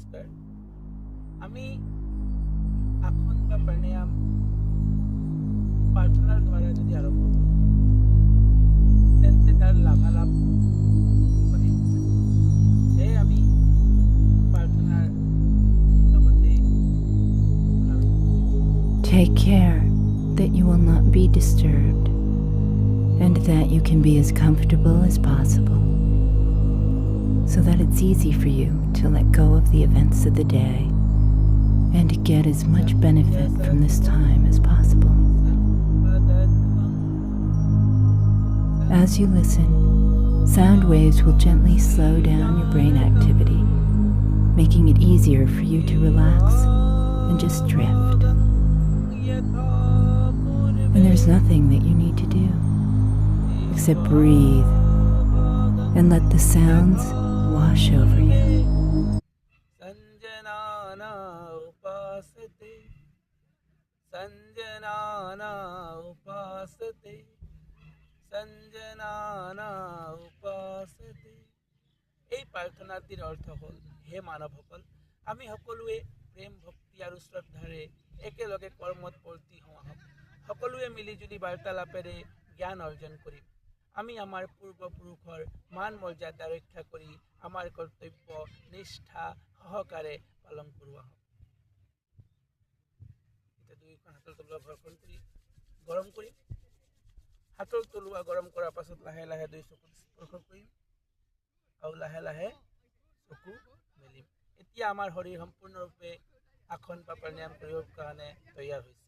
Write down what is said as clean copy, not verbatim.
নমস্কাৰ। আমি আসন বা প্ৰাণায়াম প্ৰাৰ্থনাৰ দ্বাৰা যদি আৰম্ভ কৰোঁ তেন্তে তাৰ লাভালাভ অধিক। সেয়ে আমি প্ৰাৰ্থনাৰ লগতে আৰম্ভ কৰিম। Take care that you will not be disturbed and that you can be as comfortable as possible so that it's easy for you to let go of the events of the day and get as much benefit from this time as possible. As you listen, sound waves will gently slow down your brain activity, making it easier for you to relax and just drift. And there's nothing that you need to do except breathe and let the sounds wash over you. Sanjanana upasate, Sanjanana upasate, Sanjanana upasate। এই প্ৰাৰ্থনাটিৰ অৰ্থ হ'ল, হে মানৱসকল, আমি সকলোৱে প্ৰেম ভক্তি আৰু শ্ৰদ্ধাৰে একেলগে কৰ্মত প্ৰতি হওঁ আহক। সকলোৱে মিলিজুলি বাৰ্তালাপেৰে জ্ঞান অৰ্জন কৰিম। আমি আমাৰ পূৰ্বপুৰুষৰ মান মৰ্যাদা ৰক্ষা কৰি আমাৰ কৰ্তব্য নিষ্ঠা সহকাৰে পালন কৰোঁ আহক। এতিয়া দুয়োখন হাতৰ তলুৱা ঘৰ্ষণ কৰি গৰম কৰিম। হাতৰ তলুৱা গৰম কৰাৰ পাছত লাহে লাহে দুই চকু স্পৰ্শ কৰিম আৰু লাহে লাহে চকু মেলিম। এতিয়া আমাৰ শৰীৰ সম্পূৰ্ণৰূপে আসন বা প্ৰাণায়াম কৰিবৰ কাৰণে তৈয়াৰ হৈছে।